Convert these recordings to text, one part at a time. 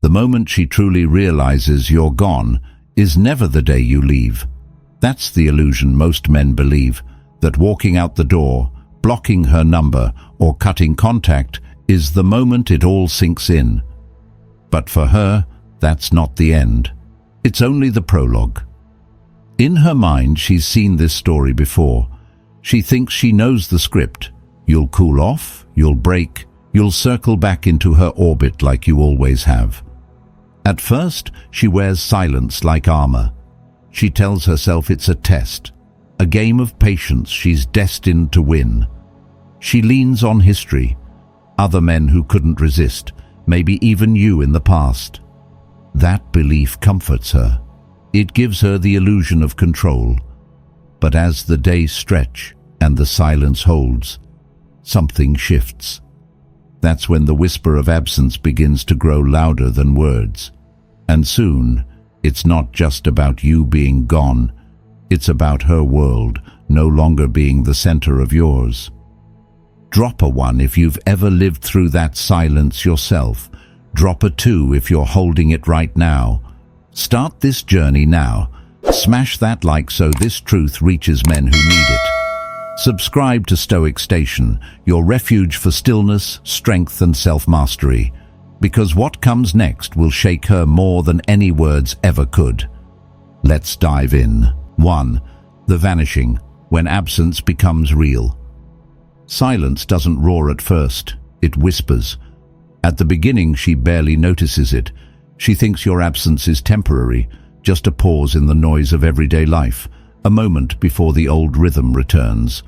The moment she truly realizes you're gone is never the day you leave. That's the illusion most men believe, that walking out the door, blocking her number, or cutting contact is the moment it all sinks in. But for her, that's not the end. It's only the prologue. In her mind, she's seen this story before. She thinks she knows the script. You'll cool off, you'll break, you'll circle back into her orbit like you always have. At first, she wears silence like armor. She tells herself it's a test, a game of patience she's destined to win. She leans on history, other men who couldn't resist, maybe even you in the past. That belief comforts her. It gives her the illusion of control. But as the days stretch and the silence holds, something shifts. That's when the whisper of absence begins to grow louder than words. And soon, it's not just about you being gone, it's about her world no longer being the center of yours. Drop a 1 if you've ever lived through that silence yourself. Drop a 2 if you're holding it right now. Start this journey now. Smash that like so this truth reaches men who need it. Subscribe to Stoic Station, your refuge for stillness, strength and self-mastery. Because what comes next will shake her more than any words ever could. Let's dive in. 1. The vanishing, when absence becomes real. Silence doesn't roar at first, it whispers. At the beginning, she barely notices it. She thinks your absence is temporary, just a pause in the noise of everyday life, a moment before the old rhythm returns.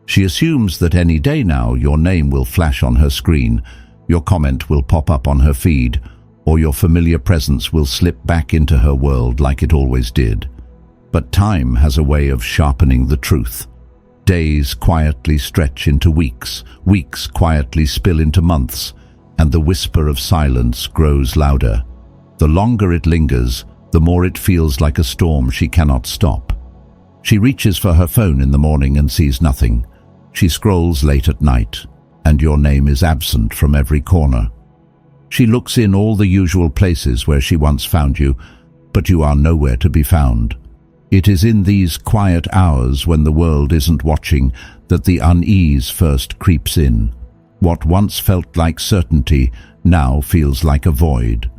She assumes that any day now your name will flash on her screen, your comment will pop up on her feed, or your familiar presence will slip back into her world like it always did. But time has a way of sharpening the truth. Days quietly stretch into weeks, weeks quietly spill into months, and the whisper of silence grows louder. The longer it lingers, the more it feels like a storm she cannot stop. She reaches for her phone in the morning and sees nothing. She scrolls late at night, and your name is absent from every corner. She looks in all the usual places where she once found you, but you are nowhere to be found. It is in these quiet hours when the world isn't watching that the unease first creeps in. What once felt like certainty now feels like a void.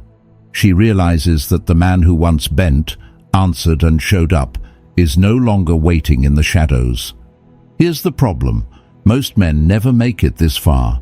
She realizes that the man who once bent, answered and showed up is no longer waiting in the shadows. Here's the problem. Most men never make it this far.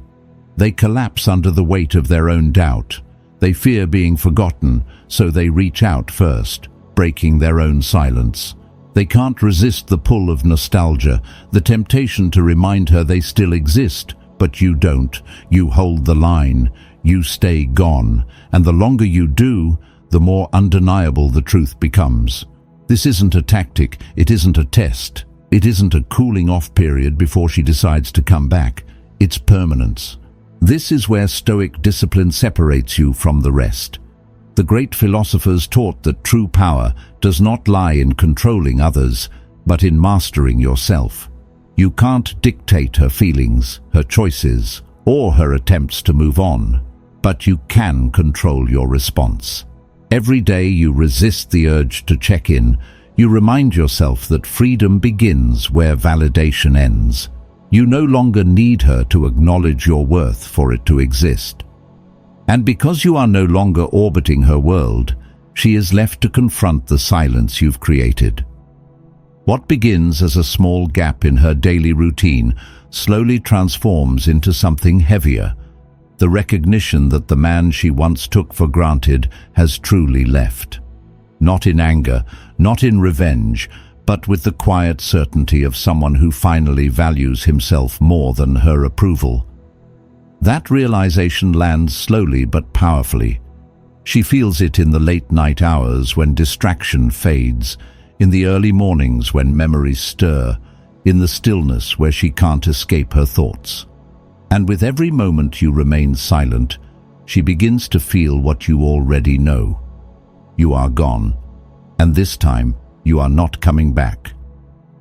They collapse under the weight of their own doubt. They fear being forgotten, so they reach out first, breaking their own silence. They can't resist the pull of nostalgia, the temptation to remind her they still exist, but you don't. You hold the line. You stay gone. And the longer you do, the more undeniable the truth becomes. This isn't a tactic. It isn't a test. It isn't a cooling off period before she decides to come back. It's permanence. This is where Stoic discipline separates you from the rest. The great philosophers taught that true power does not lie in controlling others, but in mastering yourself. You can't dictate her feelings, her choices, or her attempts to move on, but you can control your response. Every day you resist the urge to check in. You remind yourself that freedom begins where validation ends. You no longer need her to acknowledge your worth for it to exist. And because you are no longer orbiting her world, she is left to confront the silence you've created. What begins as a small gap in her daily routine slowly transforms into something heavier, the recognition that the man she once took for granted has truly left. Not in anger, not in revenge, but with the quiet certainty of someone who finally values himself more than her approval. That realization lands slowly but powerfully. She feels it in the late night hours when distraction fades, in the early mornings when memories stir, in the stillness where she can't escape her thoughts. And with every moment you remain silent, she begins to feel what you already know. You are gone, and this time you are not coming back.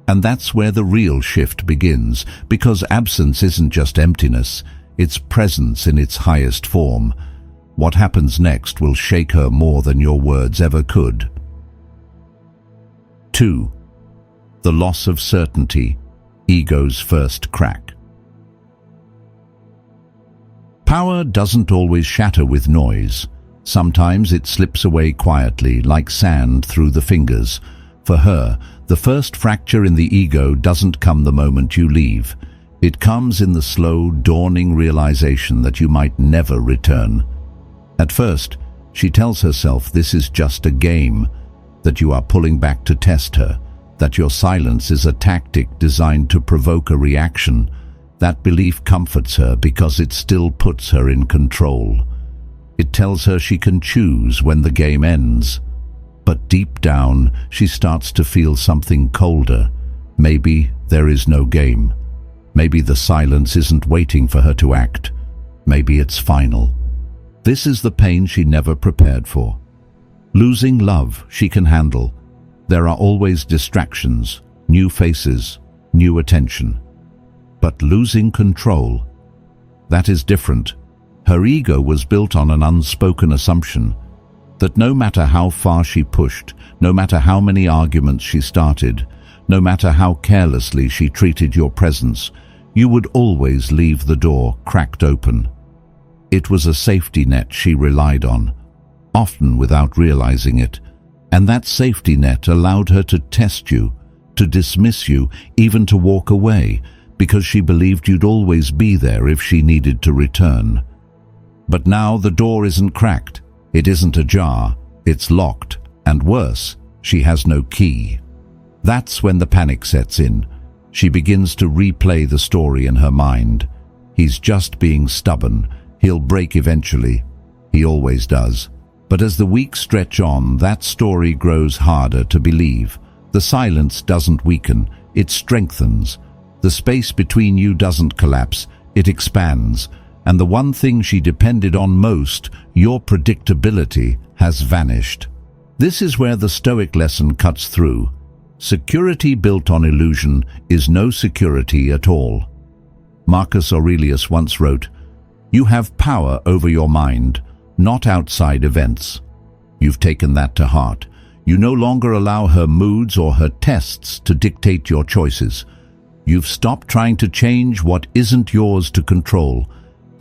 And that's where the real shift begins, because absence isn't just emptiness, it's presence in its highest form. What happens next will shake her more than your words ever could. 2. The loss of certainty, ego's first crack. Power doesn't always shatter with noise. Sometimes it slips away quietly, like sand through the fingers. For her, the first fracture in the ego doesn't come the moment you leave. It comes in the slow, dawning realization that you might never return. At first, she tells herself this is just a game, that you are pulling back to test her, that your silence is a tactic designed to provoke a reaction. That belief comforts her because it still puts her in control. It tells her she can choose when the game ends. But deep down, she starts to feel something colder. Maybe there is no game. Maybe the silence isn't waiting for her to act. Maybe it's final. This is the pain she never prepared for. Losing love she can handle. There are always distractions, new faces, new attention. But losing control, that is different. Her ego was built on an unspoken assumption that no matter how far she pushed, no matter how many arguments she started, no matter how carelessly she treated your presence, you would always leave the door cracked open. It was a safety net she relied on, often without realizing it, and that safety net allowed her to test you, to dismiss you, even to walk away, because she believed you'd always be there if she needed to return. But now the door isn't cracked, it isn't ajar, it's locked, and worse, she has no key. That's when the panic sets in. She begins to replay the story in her mind. He's just being stubborn, he'll break eventually. He always does. But as the weeks stretch on, that story grows harder to believe. The silence doesn't weaken, it strengthens. The space between you doesn't collapse, it expands. And the one thing she depended on most, your predictability, has vanished. This is where the Stoic lesson cuts through. Security built on illusion is no security at all. Marcus Aurelius once wrote, "You have power over your mind, not outside events." You've taken that to heart. You no longer allow her moods or her tests to dictate your choices. You've stopped trying to change what isn't yours to control,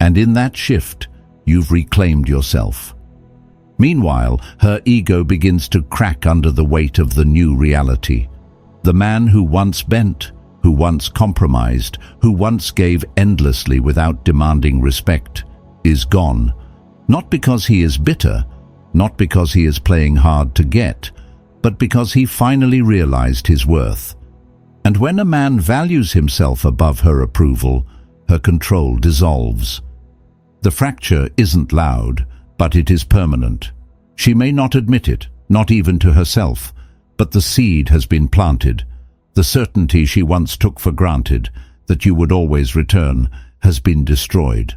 and in that shift, you've reclaimed yourself. Meanwhile, her ego begins to crack under the weight of the new reality. The man who once bent, who once compromised, who once gave endlessly without demanding respect, is gone. Not because he is bitter, not because he is playing hard to get, but because he finally realized his worth. And when a man values himself above her approval, her control dissolves. The fracture isn't loud, but it is permanent. She may not admit it, not even to herself, but the seed has been planted. The certainty she once took for granted, that you would always return, has been destroyed.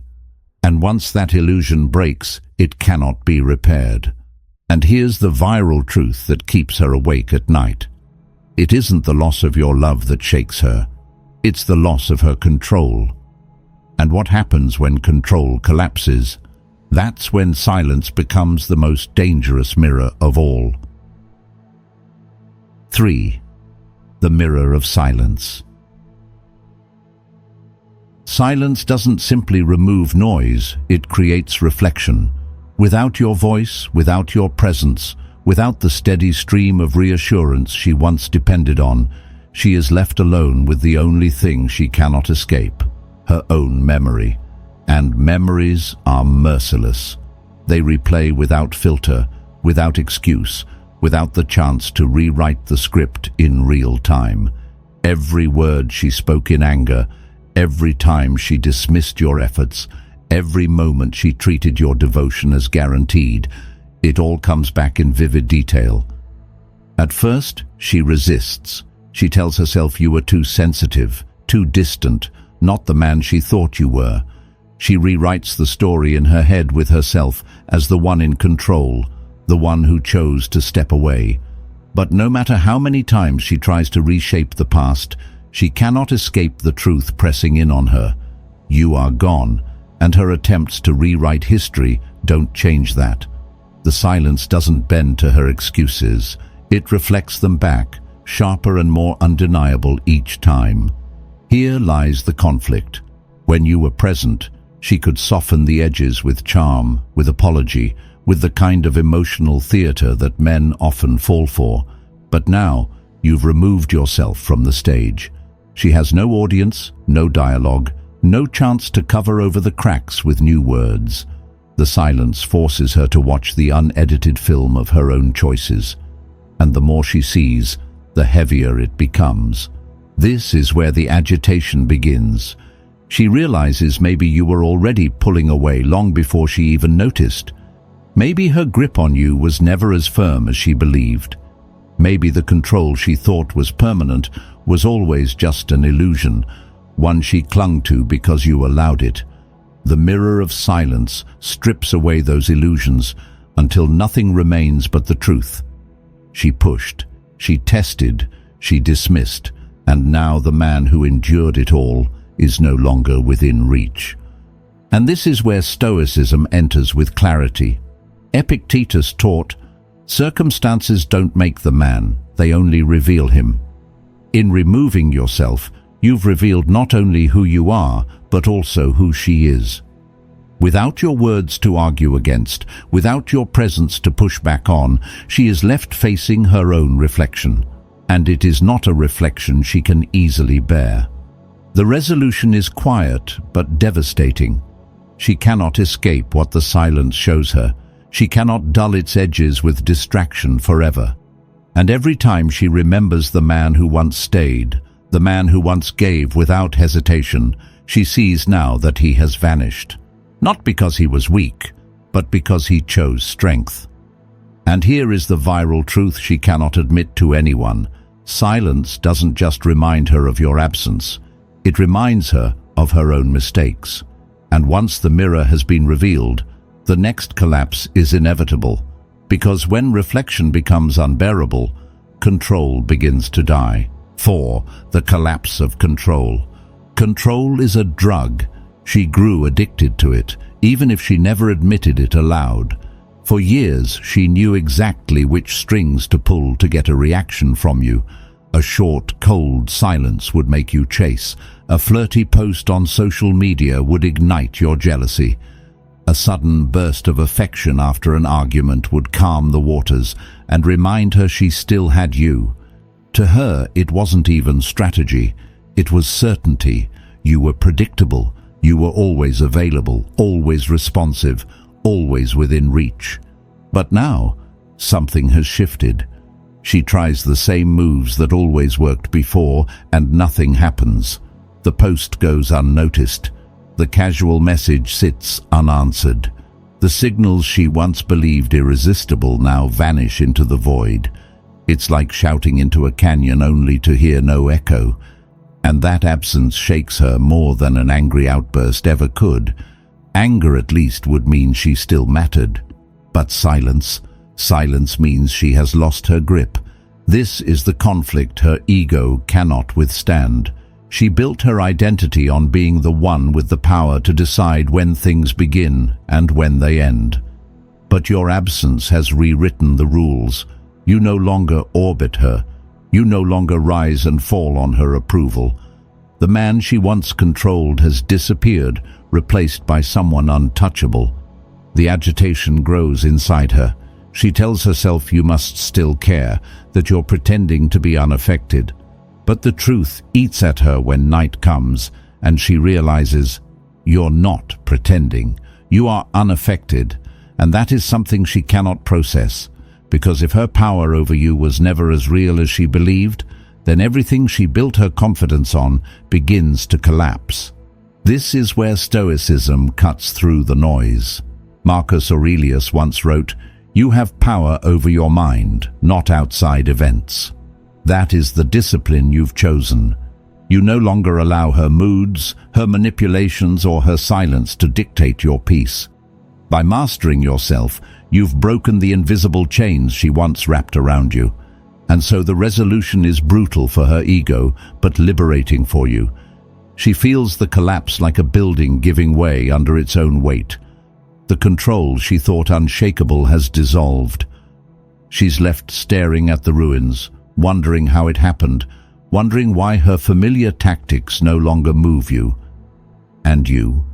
And once that illusion breaks, it cannot be repaired. And here's the viral truth that keeps her awake at night. It isn't the loss of your love that shakes her. It's the loss of her control. And what happens when control collapses? That's when silence becomes the most dangerous mirror of all. 3. The mirror of silence. Silence doesn't simply remove noise, it creates reflection. Without your voice, without your presence, without the steady stream of reassurance she once depended on, she is left alone with the only thing she cannot escape, her own memory. And memories are merciless. They replay without filter, without excuse, without the chance to rewrite the script in real time. Every word she spoke in anger, every time she dismissed your efforts, every moment she treated your devotion as guaranteed, it all comes back in vivid detail. At first, she resists. She tells herself you were too sensitive, too distant, not the man she thought you were. She rewrites the story in her head with herself as the one in control, the one who chose to step away. But no matter how many times she tries to reshape the past, she cannot escape the truth pressing in on her. You are gone, and her attempts to rewrite history don't change that. The silence doesn't bend to her excuses. It reflects them back, sharper and more undeniable each time. Here lies the conflict. When you were present, she could soften the edges with charm, with apology, with the kind of emotional theater that men often fall for. But now, you've removed yourself from the stage. She has no audience, no dialogue, no chance to cover over the cracks with new words. The silence forces her to watch the unedited film of her own choices. And the more she sees, the heavier it becomes. This is where the agitation begins. She realizes maybe you were already pulling away long before she even noticed. Maybe her grip on you was never as firm as she believed. Maybe the control she thought was permanent was always just an illusion, one she clung to because you allowed it. The mirror of silence strips away those illusions until nothing remains but the truth. She pushed, she tested, she dismissed, and now the man who endured it all is no longer within reach. And this is where Stoicism enters with clarity. Epictetus taught, "Circumstances don't make the man, they only reveal him." In removing yourself, you've revealed not only who you are, but also who she is. Without your words to argue against, without your presence to push back on, she is left facing her own reflection. And it is not a reflection she can easily bear. The resolution is quiet but devastating. She cannot escape what the silence shows her. She cannot dull its edges with distraction forever. And every time she remembers the man who once stayed, the man who once gave without hesitation, she sees now that he has vanished. Not because he was weak, but because he chose strength. And here is the viral truth she cannot admit to anyone. Silence doesn't just remind her of your absence. It reminds her of her own mistakes. And once the mirror has been revealed, the next collapse is inevitable. Because when reflection becomes unbearable, control begins to die. 4. The collapse of control. Control is a drug. She grew addicted to it, even if she never admitted it aloud. For years, she knew exactly which strings to pull to get a reaction from you. A short, cold silence would make you chase. A flirty post on social media would ignite your jealousy. A sudden burst of affection after an argument would calm the waters and remind her she still had you. To her, it wasn't even strategy. It was certainty. You were predictable. You were always available, always responsive, always within reach. But now, something has shifted. She tries the same moves that always worked before, and nothing happens. The post goes unnoticed. The casual message sits unanswered. The signals she once believed irresistible now vanish into the void. It's like shouting into a canyon only to hear no echo. And that absence shakes her more than an angry outburst ever could. Anger at least would mean she still mattered. But silence means she has lost her grip. This is the conflict her ego cannot withstand. She built her identity on being the one with the power to decide when things begin and when they end. But your absence has rewritten the rules. You no longer orbit her. You no longer rise and fall on her approval. The man she once controlled has disappeared, replaced by someone untouchable. The agitation grows inside her. She tells herself you must still care, that you're pretending to be unaffected. But the truth eats at her when night comes, and she realizes you're not pretending. You are unaffected, and that is something she cannot process. Because if her power over you was never as real as she believed, then everything she built her confidence on begins to collapse. This is where Stoicism cuts through the noise. Marcus Aurelius once wrote, "You have power over your mind, not outside events." That is the discipline you've chosen. You no longer allow her moods, her manipulations, or her silence to dictate your peace. By mastering yourself, you've broken the invisible chains she once wrapped around you. And so the resolution is brutal for her ego, but liberating for you. She feels the collapse like a building giving way under its own weight. The control she thought unshakable has dissolved. She's left staring at the ruins, wondering how it happened, wondering why her familiar tactics no longer move you. And you?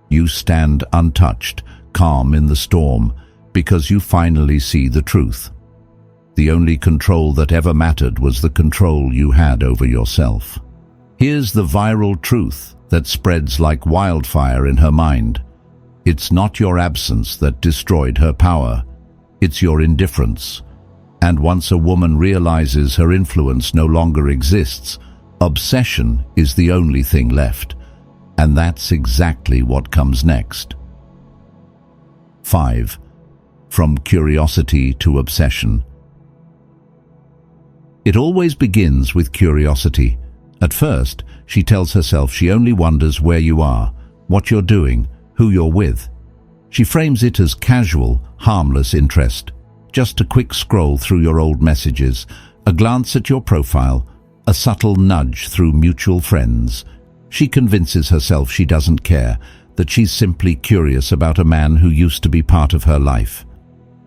You stand untouched, calm in the storm, because you finally see the truth. The only control that ever mattered was the control you had over yourself. Here's the viral truth that spreads like wildfire in her mind. It's not your absence that destroyed her power. It's your indifference. And once a woman realizes her influence no longer exists, obsession is the only thing left. And that's exactly what comes next. 5. From curiosity to obsession. It always begins with curiosity. At first, she tells herself she only wonders where you are, what you're doing, who you're with. She frames it as casual, harmless interest. Just a quick scroll through your old messages, a glance at your profile, a subtle nudge through mutual friends. She convinces herself she doesn't care, that she's simply curious about a man who used to be part of her life.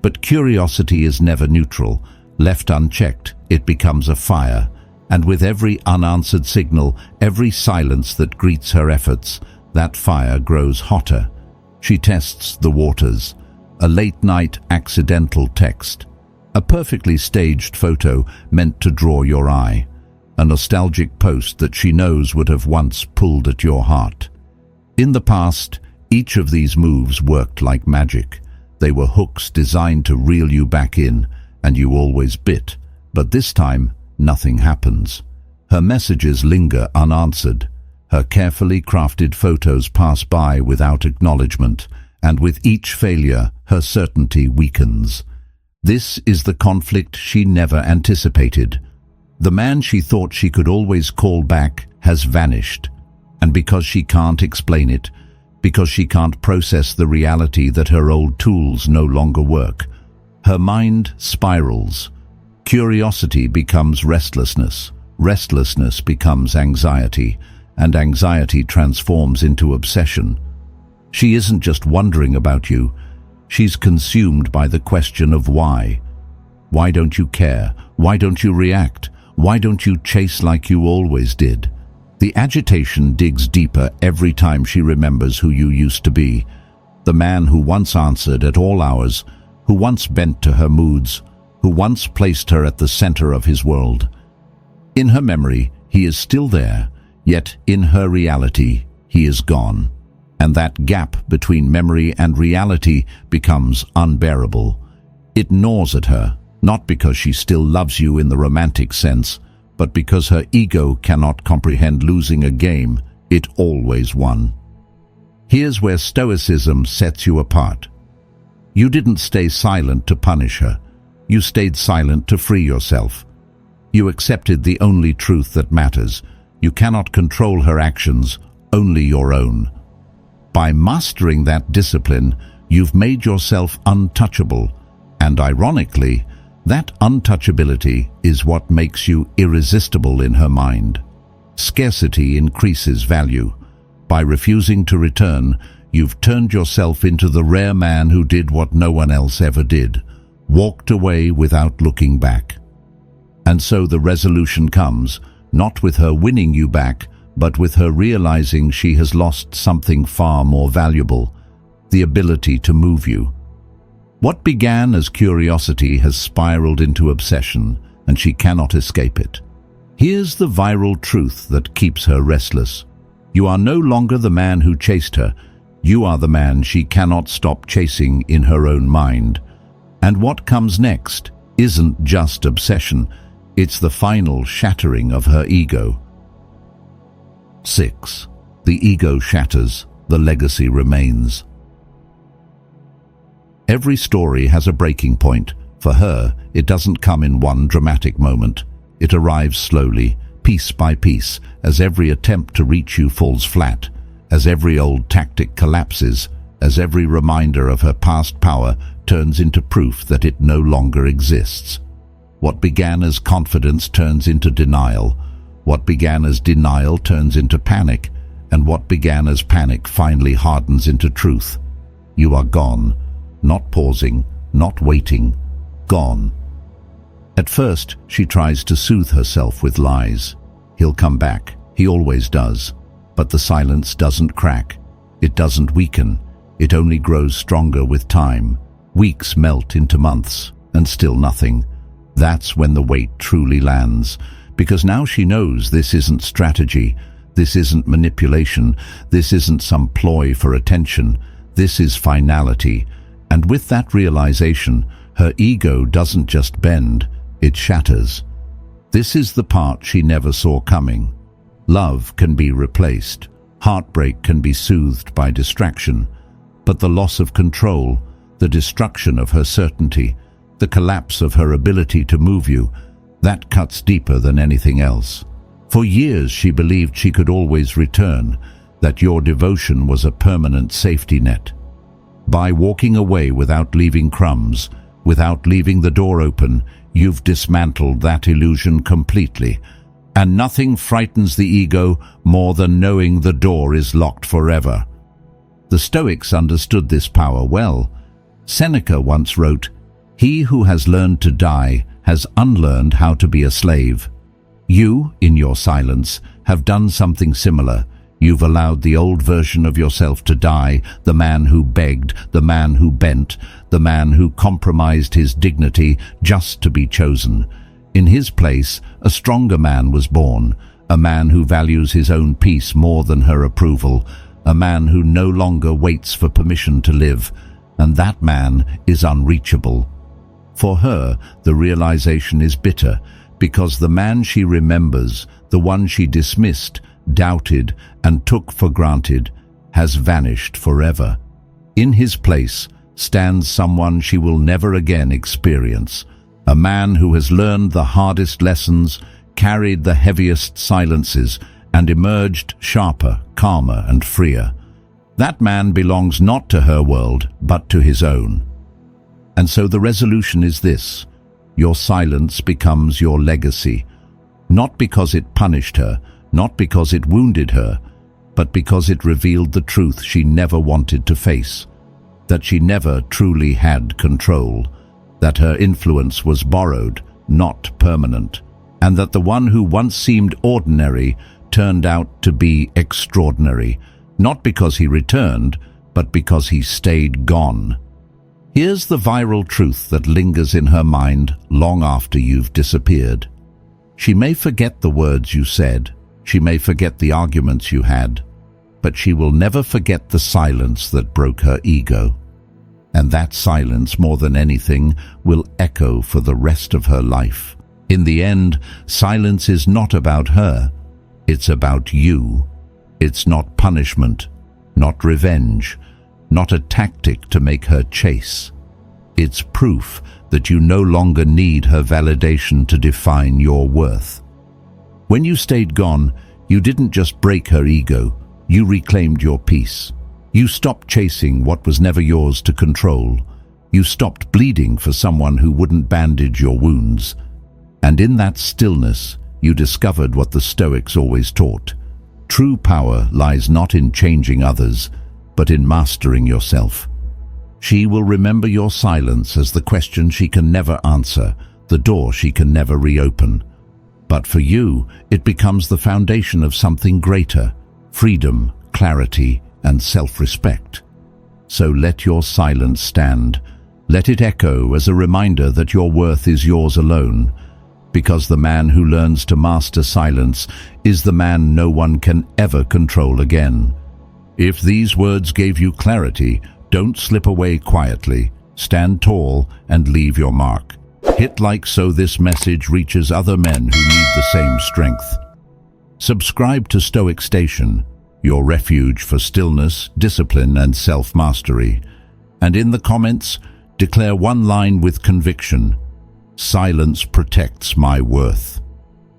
But curiosity is never neutral. Left unchecked, it becomes a fire. And with every unanswered signal, every silence that greets her efforts, that fire grows hotter. She tests the waters. A late-night accidental text. A perfectly staged photo meant to draw your eye. A nostalgic post that she knows would have once pulled at your heart. In the past, each of these moves worked like magic. They were hooks designed to reel you back in, and you always bit. But this time, nothing happens. Her messages linger unanswered. Her carefully crafted photos pass by without acknowledgement, and with each failure, her certainty weakens. This is the conflict she never anticipated. The man she thought she could always call back has vanished. And because she can't explain it, because she can't process the reality that her old tools no longer work, her mind spirals. Curiosity becomes restlessness. Restlessness becomes anxiety, and anxiety transforms into obsession. She isn't just wondering about you. She's consumed by the question of why. Why don't you care? Why don't you react? Why don't you chase like you always did? The agitation digs deeper every time she remembers who you used to be. The man who once answered at all hours, who once bent to her moods, who once placed her at the center of his world. In her memory, he is still there, yet in her reality, he is gone. And that gap between memory and reality becomes unbearable. It gnaws at her, not because she still loves you in the romantic sense, but because her ego cannot comprehend losing a game it always won. Here's where Stoicism sets you apart. You didn't stay silent to punish her. You stayed silent to free yourself. You accepted the only truth that matters. You cannot control her actions, only your own. By mastering that discipline, you've made yourself untouchable, and ironically, that untouchability is what makes you irresistible in her mind. Scarcity increases value. By refusing to return, you've turned yourself into the rare man who did what no one else ever did, walked away without looking back. And so the resolution comes, not with her winning you back, but with her realizing she has lost something far more valuable, the ability to move you. What began as curiosity has spiraled into obsession, and she cannot escape it. Here's the viral truth that keeps her restless. You are no longer the man who chased her. You are the man she cannot stop chasing in her own mind. And what comes next isn't just obsession, it's the final shattering of her ego. 6. The ego shatters, the legacy remains. Every story has a breaking point. For her, it doesn't come in one dramatic moment. It arrives slowly, piece by piece, as every attempt to reach you falls flat, as every old tactic collapses, as every reminder of her past power turns into proof that it no longer exists. What began as confidence turns into denial. What began as denial turns into panic, and what began as panic finally hardens into truth. You are gone, not pausing, not waiting, gone. At first, she tries to soothe herself with lies. He'll come back, he always does. But the silence doesn't crack. It doesn't weaken. It only grows stronger with time. Weeks melt into months, and still nothing. That's when the weight truly lands, because now she knows this isn't strategy, this isn't manipulation, this isn't some ploy for attention, this is finality. And with that realization, her ego doesn't just bend, it shatters. This is the part she never saw coming. Love can be replaced, heartbreak can be soothed by distraction, but the loss of control, the destruction of her certainty, the collapse of her ability to move you, that cuts deeper than anything else. For years she believed she could always return, that your devotion was a permanent safety net. By walking away without leaving crumbs, without leaving the door open, you've dismantled that illusion completely. And nothing frightens the ego more than knowing the door is locked forever. The Stoics understood this power well. Seneca once wrote, "He who has learned to die has unlearned how to be a slave." You, in your silence, have done something similar. You've allowed the old version of yourself to die, the man who begged, the man who bent, the man who compromised his dignity just to be chosen. In his place, a stronger man was born, a man who values his own peace more than her approval, a man who no longer waits for permission to live, and that man is unreachable. For her, the realization is bitter, because the man she remembers, the one she dismissed, doubted, and took for granted, has vanished forever. In his place stands someone she will never again experience, a man who has learned the hardest lessons, carried the heaviest silences, and emerged sharper, calmer, and freer. That man belongs not to her world, but to his own. And so the resolution is this: your silence becomes your legacy, not because it punished her, not because it wounded her, but because it revealed the truth she never wanted to face, that she never truly had control, that her influence was borrowed, not permanent, and that the one who once seemed ordinary turned out to be extraordinary, not because he returned, but because he stayed gone. Here's the viral truth that lingers in her mind long after you've disappeared. She may forget the words you said, she may forget the arguments you had, but she will never forget the silence that broke her ego. And that silence, more than anything, will echo for the rest of her life. In the end, silence is not about her, it's about you. It's not punishment, not revenge, not a tactic to make her chase. It's proof that you no longer need her validation to define your worth. When you stayed gone, you didn't just break her ego, you reclaimed your peace. You stopped chasing what was never yours to control. You stopped bleeding for someone who wouldn't bandage your wounds. And in that stillness, you discovered what the Stoics always taught. True power lies not in changing others, but in mastering yourself. She will remember your silence as the question she can never answer, the door she can never reopen. But for you, it becomes the foundation of something greater: freedom, clarity, and self-respect. So let your silence stand. Let it echo as a reminder that your worth is yours alone, because the man who learns to master silence is the man no one can ever control again. If these words gave you clarity, don't slip away quietly. Stand tall and leave your mark. Hit like so this message reaches other men who need the same strength. Subscribe to Stoic Station, your refuge for stillness, discipline, and self-mastery. And in the comments, declare one line with conviction: silence protects my worth.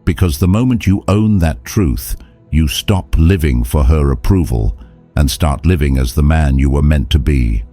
Because the moment you own that truth, you stop living for her approval and start living as the man you were meant to be.